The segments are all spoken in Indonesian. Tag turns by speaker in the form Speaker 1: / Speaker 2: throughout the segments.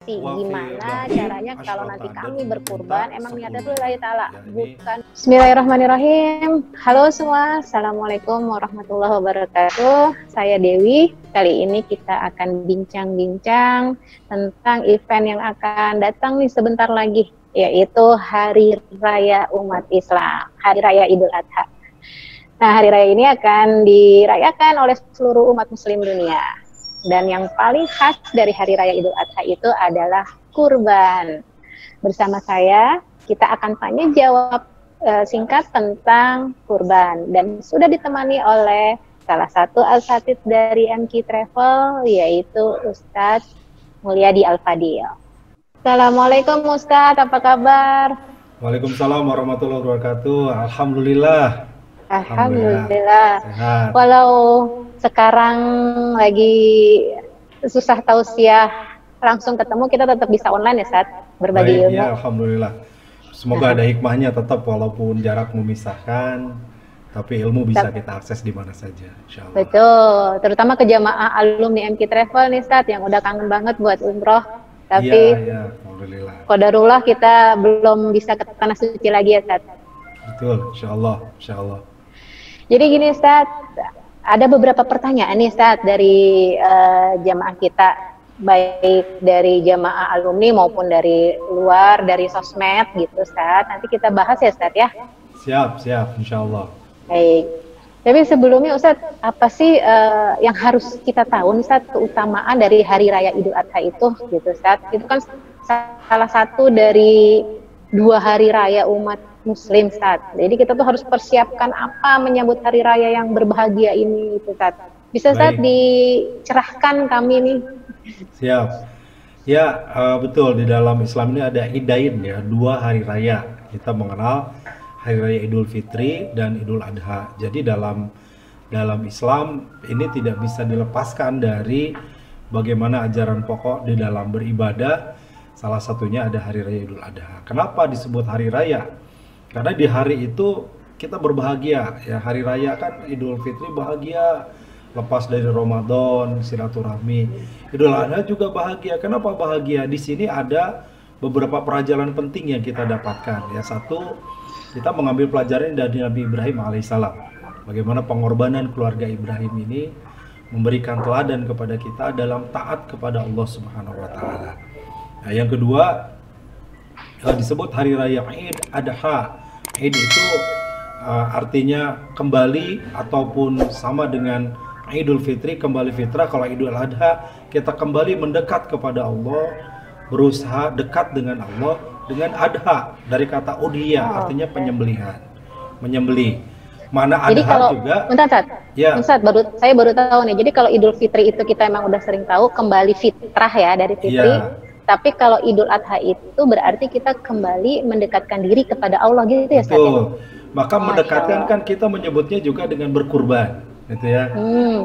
Speaker 1: Gimana caranya kalau nanti kami berkurban, emang niatnya tuh lillahi ta'ala, bukan.
Speaker 2: Bismillahirrahmanirrahim. Halo semua, Assalamualaikum warahmatullahi wabarakatuh. Saya Dewi. Kali ini kita akan bincang-bincang tentang event yang akan datang nih sebentar lagi, yaitu Hari Raya Umat Islam, Hari Raya Idul Adha. Nah, Hari Raya ini akan dirayakan oleh seluruh umat muslim dunia. Dan yang paling khas dari Hari Raya Idul Adha itu adalah kurban. Bersama saya, kita akan tanya jawab singkat tentang kurban. Dan sudah ditemani oleh salah satu asatidz dari MQ Travel, yaitu Ustadz Mulyadi Al-Fadil. Assalamualaikum Ustadz, apa kabar?
Speaker 1: Waalaikumsalam warahmatullahi wabarakatuh. Alhamdulillah.
Speaker 2: Alhamdulillah.
Speaker 1: Sehat.
Speaker 2: Walau sekarang lagi susah tausiah langsung ketemu, kita tetap bisa online ya Ustadz, berbagi ilmu.
Speaker 1: Ya, alhamdulillah. Semoga ada hikmahnya tetap walaupun jarak memisahkan, tapi ilmu bisa kita akses di mana saja, insyaallah.
Speaker 2: Betul, terutama ke jamaah alumni MQ Travel nih Ustadz yang udah kangen banget buat umroh, tapi
Speaker 1: ya, alhamdulillah.
Speaker 2: qadarullah kita belum bisa ke tanah suci lagi ya Ustadz.
Speaker 1: Betul, insyaallah.
Speaker 2: Jadi gini Ustadz, ada beberapa pertanyaan nih Ustadz dari jamaah kita, baik dari jamaah alumni maupun dari luar, dari sosmed gitu Ustadz. Nanti kita bahas ya Ustadz ya.
Speaker 1: Siap, insyaallah.
Speaker 2: Baik. Tapi sebelumnya Ustadz, apa sih yang harus kita tahu Ustadz, keutamaan dari Hari Raya Idul Adha itu gitu Ustadz? Itu kan salah satu dari 2 hari raya umat muslim Ustadz. Jadi kita tuh harus persiapkan apa menyambut hari raya yang berbahagia ini Ustadz. Bisa Ustadz dicerahkan kami nih?
Speaker 1: Siap. Ya, betul, di dalam Islam ini ada idain ya, 2 hari raya. Kita mengenal Hari Raya Idul Fitri dan Idul Adha. Jadi dalam Islam ini tidak bisa dilepaskan dari bagaimana ajaran pokok di dalam beribadah. Salah satunya ada Hari Raya Idul Adha. Kenapa disebut hari raya? Karena di hari itu kita berbahagia. Ya, hari raya kan Idul Fitri bahagia, lepas dari Ramadan, silaturahmi. Idul Adha juga bahagia. Kenapa bahagia? Di sini ada beberapa pelajaran penting yang kita dapatkan. Ya, satu, kita mengambil pelajaran dari Nabi Ibrahim alaihissalam. Bagaimana pengorbanan keluarga Ibrahim ini memberikan teladan kepada kita dalam taat kepada Allah Subhanahu wa taala. Nah, yang kedua, disebut Hari Raya Id Adha. Id itu artinya kembali ataupun sama dengan Idul Fitri, kembali fitrah. Kalau Idul Adha, kita kembali mendekat kepada Allah, berusaha dekat dengan Allah dengan adha, dari kata udhiyah, artinya penyembelihan, menyembelih. Mana adha. Jadi kalau, juga
Speaker 2: Ustaz, saya baru tahu nih. Jadi kalau Idul Fitri itu kita emang udah sering tahu, kembali fitrah ya, dari fitri. Tapi kalau Idul Adha itu berarti kita kembali mendekatkan diri kepada Allah gitu ya Ustaz.
Speaker 1: Betul. Maka mendekatkan kan kita menyebutnya juga dengan berkurban, gitu ya.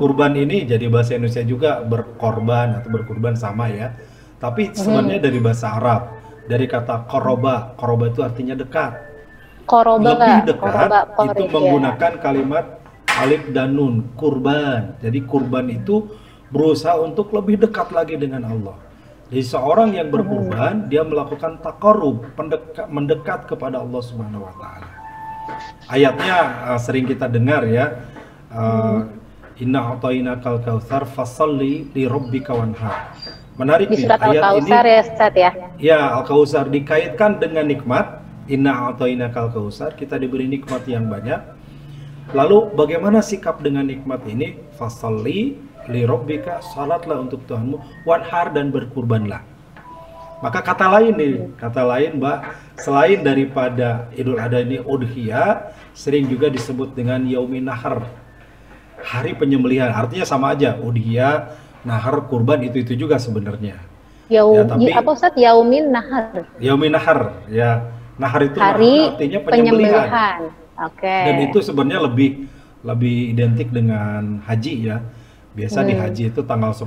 Speaker 1: Kurban ini jadi bahasa Indonesia juga berkorban atau berkurban sama ya. Tapi sebenarnya dari bahasa Arab, dari kata koroba. Koroba itu artinya dekat. Lebih dekat itu menggunakan kalimat alif dan nun, kurban. Jadi kurban itu berusaha untuk lebih dekat lagi dengan Allah. Jadi seorang yang berkurban, dia melakukan taqarrub, mendekat kepada Allah Subhanahu wa taala. Ayatnya sering kita dengar ya. Inna a'tainakal kautsar fasholli li rabbika wanhar. Menarik
Speaker 2: di surat Al-Kautsar ya Ustaz ya.
Speaker 1: Ya, Al-Kautsar dikaitkan dengan nikmat. Inna a'tainakal kautsar, kita diberi nikmat yang banyak. Lalu bagaimana sikap dengan nikmat ini? Fasholli li rabbika, salatlah untuk Tuhanmu, wanhar, dan berkurbanlah. Maka kata lain Mbak, selain daripada Idul Adha ini udhiyah, sering juga disebut dengan yaumin nahar, hari penyembelihan. Artinya sama aja, udhiyah, nahar, kurban itu juga sebenarnya.
Speaker 2: Tapi apa Ustaz? Yaumin nahar.
Speaker 1: Yaumin nahar, ya. Nahar itu
Speaker 2: hari
Speaker 1: artinya penyembelihan.
Speaker 2: Oke.
Speaker 1: Dan itu sebenarnya lebih identik dengan haji ya. Biasa di haji itu tanggal 10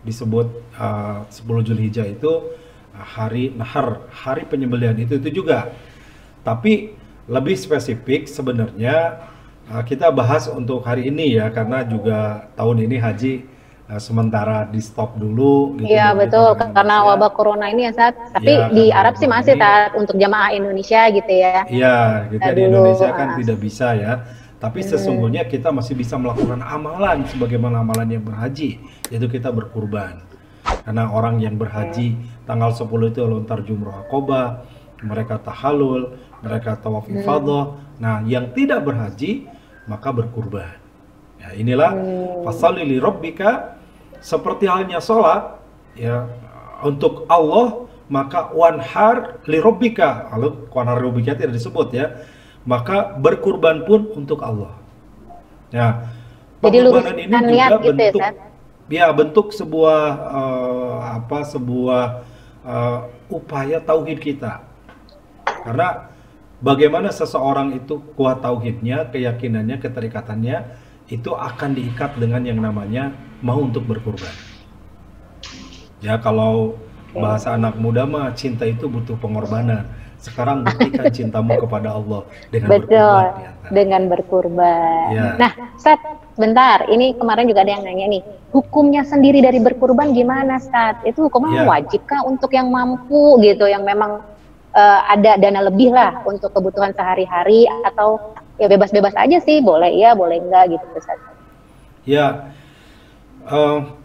Speaker 1: disebut 10 Zulhijjah itu hari nahar, hari penyembelihan itu juga. Tapi lebih spesifik sebenarnya kita bahas untuk hari ini ya, karena juga tahun ini haji sementara di stop dulu gitu
Speaker 2: Iya
Speaker 1: begitu
Speaker 2: betul,
Speaker 1: di
Speaker 2: karena
Speaker 1: Indonesia.
Speaker 2: wabah corona ini ya saat. Tapi
Speaker 1: Ya
Speaker 2: di
Speaker 1: karena
Speaker 2: Arab sih
Speaker 1: wabah
Speaker 2: masih
Speaker 1: ini,
Speaker 2: saat untuk jamaah Indonesia gitu ya.
Speaker 1: iya kita
Speaker 2: Kita
Speaker 1: di
Speaker 2: dulu.
Speaker 1: Indonesia kan tidak bisa ya. Tapi
Speaker 2: Mm,
Speaker 1: sesungguhnya kita masih bisa melakukan amalan sebagaimana amalan yang berhaji, yaitu kita berkurban. Karena orang yang
Speaker 2: oke.
Speaker 1: berhaji tanggal 10 itu lontar jumroh Aqobah, mereka tahalul, mereka tawaf
Speaker 2: Hmm,
Speaker 1: ifadah. Nah, yang tidak berhaji maka berkurban. Ya, inilah
Speaker 2: hmm.
Speaker 1: fasholli li rabbika, seperti halnya sholat ya untuk Allah, maka wanhar li rabbika. Kalau wanhar li rabbika tidak disebut ya. Maka berkurban pun untuk Allah. Ya,
Speaker 2: Jadi
Speaker 1: pengorbanan ini
Speaker 2: luruskan niat
Speaker 1: juga
Speaker 2: gitu ya
Speaker 1: bentuk,
Speaker 2: saat.
Speaker 1: ya bentuk sebuah sebuah upaya tauhid kita. Karena bagaimana seseorang itu kuat tauhidnya, keyakinannya, keterikatannya itu akan diikat dengan yang namanya mau untuk berkurban. Ya kalau
Speaker 2: Oke.
Speaker 1: bahasa anak muda mah cinta itu butuh pengorbanan. Sekarang buktikan cintamu kepada Allah dengan berkurban
Speaker 2: Betul,
Speaker 1: di antaranya.
Speaker 2: dengan berkurban.
Speaker 1: Ya,
Speaker 2: Nah, Sat, bentar, ini kemarin juga ada yang nanya nih, hukumnya sendiri dari berkurban gimana, Sat? Itu hukumnya
Speaker 1: ya,
Speaker 2: wajib kah untuk yang mampu gitu, yang memang ada dana lebih lah untuk kebutuhan sehari-hari, atau ya bebas-bebas aja sih, boleh iya, boleh enggak gitu, Sat.
Speaker 1: ya.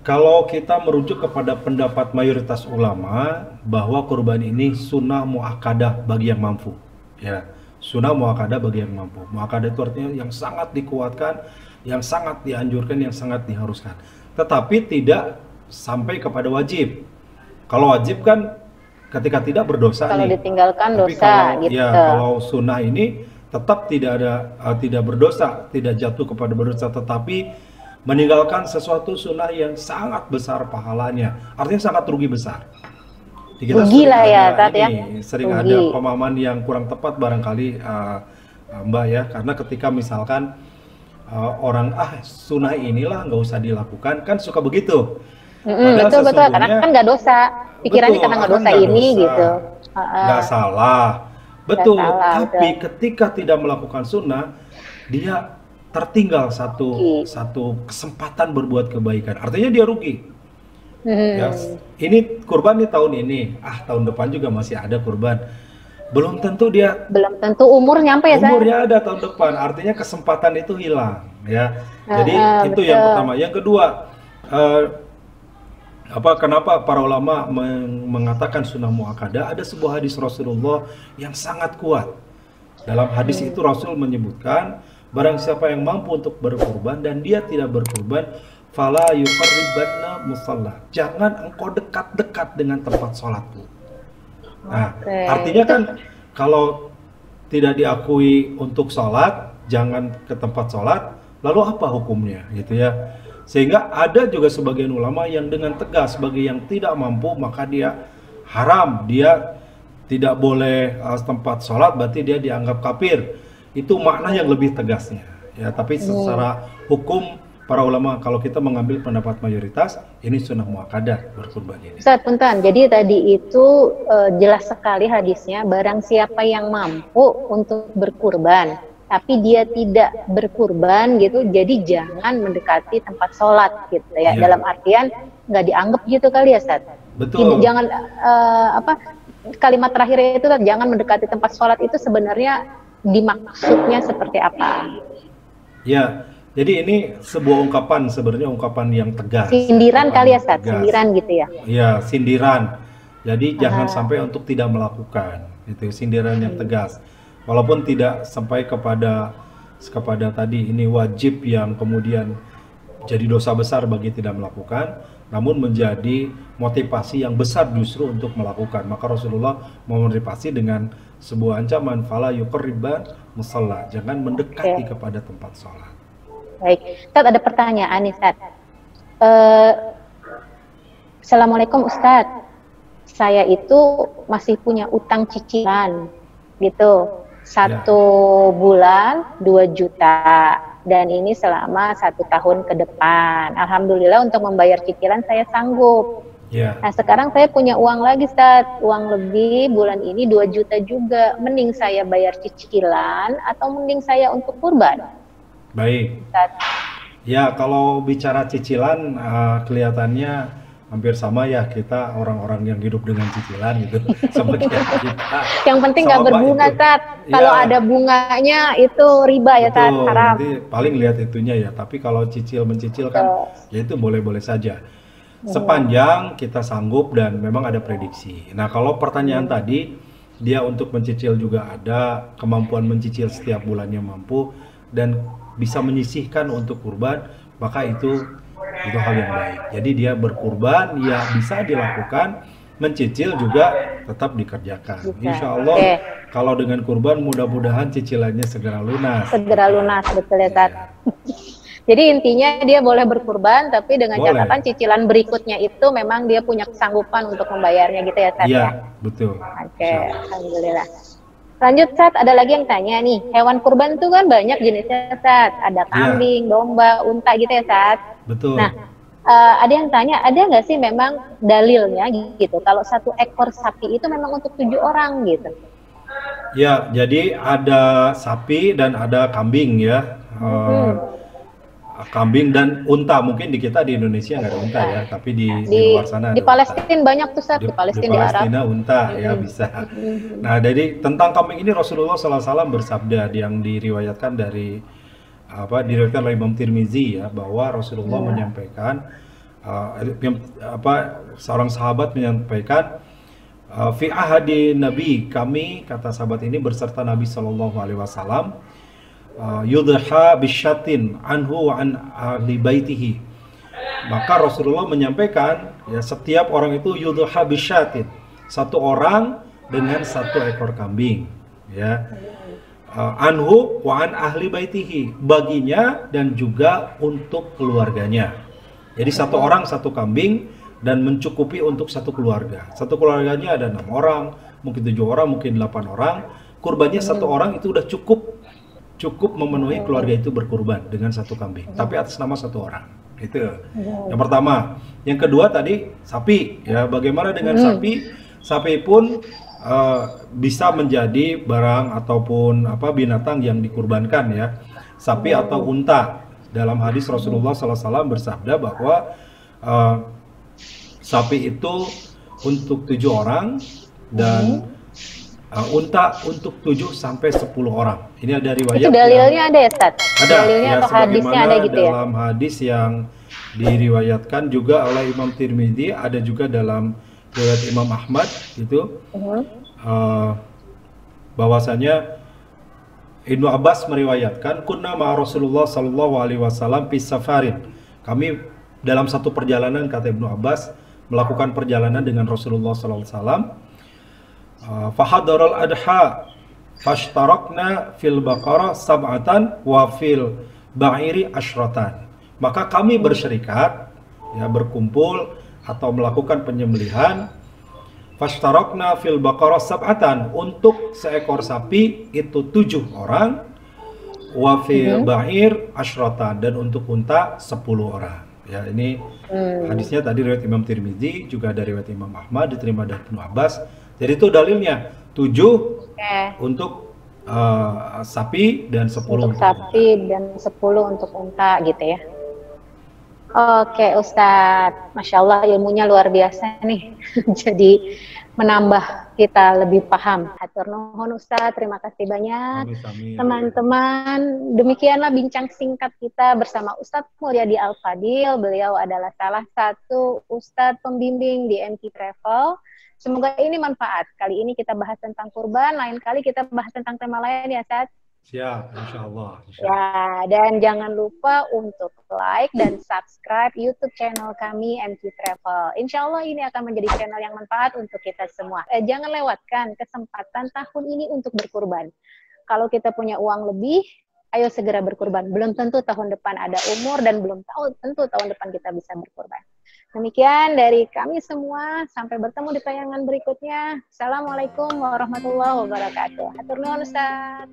Speaker 1: Kalau kita merujuk kepada pendapat mayoritas ulama bahwa kurban ini sunnah muakkadah bagi yang mampu, ya sunnah muakkadah bagi yang mampu. Muakkadah itu artinya yang sangat dikuatkan, yang sangat dianjurkan, yang sangat diharuskan. Tetapi tidak sampai kepada wajib. Kalau wajib kan ketika tidak berdosa
Speaker 2: Kalau
Speaker 1: nih.
Speaker 2: ditinggalkan
Speaker 1: Tapi
Speaker 2: dosa
Speaker 1: kalau
Speaker 2: gitu.
Speaker 1: ya kalau sunnah ini tetap tidak ada tidak berdosa, tidak jatuh kepada berdosa, tetapi meninggalkan sesuatu sunnah yang sangat besar pahalanya, artinya sangat rugi besar. Di kita
Speaker 2: Rugi
Speaker 1: sering
Speaker 2: lah ya,
Speaker 1: ada
Speaker 2: Sat ya.
Speaker 1: ini, sering ada
Speaker 2: Rugi.
Speaker 1: pemahaman yang kurang tepat barangkali Mbak ya, karena ketika misalkan orang sunnah inilah nggak usah dilakukan, kan suka begitu.
Speaker 2: Mm-mm,
Speaker 1: Padahal
Speaker 2: betul betul, karena kan
Speaker 1: sesungguhnya
Speaker 2: nggak dosa. Pikirannya
Speaker 1: betul,
Speaker 2: karena nggak
Speaker 1: kan
Speaker 2: dosa
Speaker 1: nggak
Speaker 2: ini
Speaker 1: dosa,
Speaker 2: gitu.
Speaker 1: nggak salah,
Speaker 2: Nggak
Speaker 1: betul.
Speaker 2: salah, betul.
Speaker 1: Tapi ketika tidak melakukan sunnah, dia tertinggal satu
Speaker 2: Rugi.
Speaker 1: satu kesempatan berbuat kebaikan. Artinya dia rugi. Ya,
Speaker 2: Hmm.
Speaker 1: ini kurban di tahun ini, tahun depan juga masih ada kurban. Belum tentu dia
Speaker 2: Belum tentu umur nyampe ya, Sat?
Speaker 1: umurnya ada tahun depan. Artinya kesempatan itu hilang, ya. Jadi itu yang
Speaker 2: Betul.
Speaker 1: pertama. Yang kedua, eh, kenapa para ulama mengatakan sunnah muakkadah? Ada sebuah hadis Rasulullah yang sangat kuat. Dalam hadis
Speaker 2: Hmm.
Speaker 1: itu Rasul menyebutkan, barang siapa yang mampu untuk berkurban dan dia tidak berkurban, fala yuqarribanna musalla. Jangan engkau dekat-dekat dengan tempat sholatku. Nah,
Speaker 2: Oke.
Speaker 1: artinya
Speaker 2: Itu
Speaker 1: kan kalau tidak diakui untuk sholat, jangan ke tempat sholat, lalu apa hukumnya gitu ya. Sehingga ada juga sebagian ulama yang dengan tegas bagi yang tidak mampu maka dia haram, dia tidak boleh tempat sholat berarti dia dianggap kafir. Itu makna yang lebih tegasnya. Ya, tapi
Speaker 2: hmm.
Speaker 1: secara hukum para ulama kalau kita mengambil pendapat mayoritas ini sunnah muakkadah berkurban ini.
Speaker 2: Ustaz, punten. Jadi tadi itu jelas sekali hadisnya, barang siapa yang mampu untuk berkurban, tapi dia tidak berkurban gitu, jadi jangan mendekati tempat sholat gitu ya.
Speaker 1: Iya,
Speaker 2: Dalam artian nggak dianggap gitu kali ya, Ustaz.
Speaker 1: betul.
Speaker 2: Jangan apa kalimat terakhir itu, jangan mendekati tempat sholat itu sebenarnya dimaksudnya seperti apa?
Speaker 1: Ya, jadi ini sebuah ungkapan sebenarnya ungkapan yang tegas,
Speaker 2: Sindiran
Speaker 1: ungkapan
Speaker 2: kali ya,
Speaker 1: yang
Speaker 2: Ustaz?
Speaker 1: tegas.
Speaker 2: Sindiran gitu ya?
Speaker 1: Ya, sindiran. Jadi jangan
Speaker 2: Aha.
Speaker 1: sampai untuk tidak melakukan. Itu sindiran yang
Speaker 2: Hmm.
Speaker 1: tegas. Walaupun tidak sampai kepada tadi ini wajib yang kemudian jadi dosa besar bagi tidak melakukan, namun menjadi motivasi yang besar justru untuk melakukan. Maka Rasulullah memotivasi dengan sebuah ancaman, fala yuqarriban musalla, jangan mendekati
Speaker 2: Oke,
Speaker 1: kepada tempat sholat.
Speaker 2: baik. Ustaz, ada pertanyaan nih, Ustaz. Eh, Assalamualaikum Ustadz, saya itu masih punya utang cicilan gitu,
Speaker 1: Ya,
Speaker 2: 1 bulan 2 juta, dan ini selama 1 tahun ke depan. Alhamdulillah untuk membayar cicilan saya sanggup.
Speaker 1: ya,
Speaker 2: Nah sekarang saya punya uang lagi, Ustadz, uang lebih bulan ini 2 juta juga. Mending saya bayar cicilan atau mending saya untuk kurban,
Speaker 1: baik.
Speaker 2: Ustadz?
Speaker 1: Ya, kalau bicara cicilan, kelihatannya hampir sama ya kita orang-orang yang hidup dengan cicilan gitu. Seperti kita
Speaker 2: Yang penting nggak
Speaker 1: sama
Speaker 2: berbunga,
Speaker 1: itu.
Speaker 2: Tat. Kalau ada
Speaker 1: Ya,
Speaker 2: bunganya itu riba ya, Tat,
Speaker 1: betul.
Speaker 2: haram.
Speaker 1: Nanti paling lihat itunya ya. Tapi kalau cicil mencicil kan,
Speaker 2: Tuh.
Speaker 1: ya itu boleh-boleh saja.
Speaker 2: Hmm.
Speaker 1: Sepanjang kita sanggup dan memang ada prediksi. Nah, kalau pertanyaan
Speaker 2: Hmm.
Speaker 1: tadi, dia untuk mencicil juga ada kemampuan mencicil setiap bulannya mampu dan bisa menyisihkan untuk kurban, maka itu hal yang baik. Jadi dia berkurban ya bisa dilakukan, mencicil juga tetap dikerjakan.
Speaker 2: Bisa.
Speaker 1: Insya
Speaker 2: Oke.
Speaker 1: Allah kalau dengan kurban mudah-mudahan cicilannya segera lunas
Speaker 2: Segera
Speaker 1: gitu.
Speaker 2: lunas, betul ya, Tat.
Speaker 1: Iya.
Speaker 2: Jadi intinya dia boleh berkurban, tapi dengan
Speaker 1: Boleh.
Speaker 2: catatan cicilan berikutnya itu memang dia punya kesanggupan untuk membayarnya gitu ya, Tat
Speaker 1: Iya,
Speaker 2: ya.
Speaker 1: betul.
Speaker 2: Oke,
Speaker 1: Insya Allah.
Speaker 2: alhamdulillah. Lanjut, Tat, ada lagi yang tanya nih, hewan kurban itu kan banyak jenisnya, Tat. Ada
Speaker 1: Iya,
Speaker 2: kambing, domba, unta gitu ya, Tat. Nah,
Speaker 1: betul.
Speaker 2: ada yang tanya, ada nggak sih memang dalilnya gitu, kalau satu ekor sapi itu memang untuk 7 orang gitu?
Speaker 1: Ya, jadi ada sapi dan ada kambing ya.
Speaker 2: Hmm,
Speaker 1: Kambing dan unta. Mungkin di kita di Indonesia nggak ada unta
Speaker 2: unta.
Speaker 1: ya, tapi di
Speaker 2: Di
Speaker 1: luar sana
Speaker 2: di
Speaker 1: ada unta.
Speaker 2: Palestina banyak tuh, Tat,
Speaker 1: Di,
Speaker 2: di
Speaker 1: di
Speaker 2: Palestina, di Arab.
Speaker 1: Palestina unta ya
Speaker 2: Hmm,
Speaker 1: bisa.
Speaker 2: hmm,
Speaker 1: Nah, jadi tentang kambing ini Rasulullah SAW bersabda yang diriwayatkan diriwayatkan oleh Imam Tirmizi ya bahwa Rasulullah
Speaker 2: hmm,
Speaker 1: menyampaikan seorang sahabat menyampaikan fi ahadi Nabi kami kata sahabat ini berserta Nabi Shallallahu Alaihi Wasallam yudha bisyatin anhu wa an ahli baitihi. Maka Rasulullah menyampaikan ya setiap orang itu yudha bisyatin, satu orang dengan satu ekor kambing ya. Anhu wa an ahli baitihi, baginya dan juga untuk keluarganya. Jadi satu orang satu kambing dan mencukupi untuk satu keluarga. Satu keluarganya ada 6 orang, mungkin 7 orang, mungkin 8 orang. Kurbannya satu
Speaker 2: hmm,
Speaker 1: orang itu udah cukup memenuhi
Speaker 2: hmm,
Speaker 1: keluarga itu berkurban dengan satu kambing. Tapi atas nama satu orang. Itu yang
Speaker 2: hmm,
Speaker 1: pertama. Yang kedua tadi sapi. Ya, bagaimana dengan
Speaker 2: hmm,
Speaker 1: sapi? Sapi pun bisa menjadi barang ataupun binatang yang dikurbankan ya. Sapi atau
Speaker 2: hmm,
Speaker 1: unta. Dalam hadis Rasulullah SAW bersabda bahwa eh, sapi itu untuk 7 orang dan
Speaker 2: hmm.
Speaker 1: unta untuk 7 sampai 10 orang. Ini ada
Speaker 2: Itu
Speaker 1: riwayat yang
Speaker 2: dalilnya ada ya, Tat?
Speaker 1: ada
Speaker 2: Dalilnya
Speaker 1: ya
Speaker 2: atau hadisnya
Speaker 1: sebagaimana
Speaker 2: ada gitu ya?
Speaker 1: dalam hadis yang diriwayatkan juga oleh Imam Tirmidzi, ada juga dalam riwayat Imam Ahmad itu
Speaker 2: Hmm,
Speaker 1: eh, bahwasanya Ibnu Abbas meriwayatkan kunna ma Rasulullah sallallahu alaihi wasallam fi safarin. Kami dalam satu perjalanan kata Ibnu Abbas melakukan perjalanan dengan Rasulullah sallallahu alaihi wasallam. Fahadarul adha fashtarakna fil baqarah sab'atan wa fil ba'iri asyratan. Maka kami bersyarikat ya berkumpul atau melakukan penyembelihan fashtarakna fil baqarah sab'atan, untuk seekor sapi itu 7 orang, wa fil
Speaker 2: hmm,
Speaker 1: ba'ir asyratan, dan untuk unta 10 orang. Ya, ini
Speaker 2: hmm.
Speaker 1: hadisnya tadi riwayat Imam Tirmidzi, juga dari riwayat Imam Ahmad, diterima dari Ibnu Abbas. Jadi itu dalilnya 7
Speaker 2: Oke,
Speaker 1: untuk sapi dan 10
Speaker 2: untuk
Speaker 1: untuk unta.
Speaker 2: sapi dan 10 untuk unta gitu ya. Oke, Ustadz. Masya Allah ilmunya luar biasa nih. Jadi menambah kita lebih paham. Hatur nuhun Ustadz, terima kasih banyak.
Speaker 1: Sami-sami ya.
Speaker 2: Teman-teman, demikianlah bincang singkat kita bersama Ustadz Mulyadi Al-Fadil. Beliau adalah salah satu Ustadz pembimbing di MT Travel. Semoga ini manfaat. Kali ini kita bahas tentang kurban, lain kali kita bahas tentang tema lain ya, Ustadz.
Speaker 1: Siap, insya Allah.
Speaker 2: Ya, dan jangan lupa untuk like dan subscribe YouTube channel kami MQ Travel. Insya Allah ini akan menjadi channel yang manfaat untuk kita semua. Jangan lewatkan kesempatan tahun ini untuk berkurban. Kalau kita punya uang lebih, ayo segera berkurban. Belum tentu tahun depan ada umur dan belum tentu tahun depan kita bisa berkurban. Demikian dari kami semua. Sampai bertemu di tayangan berikutnya. Assalamualaikum warahmatullahi wabarakatuh. Hatur nuhun Ustaz.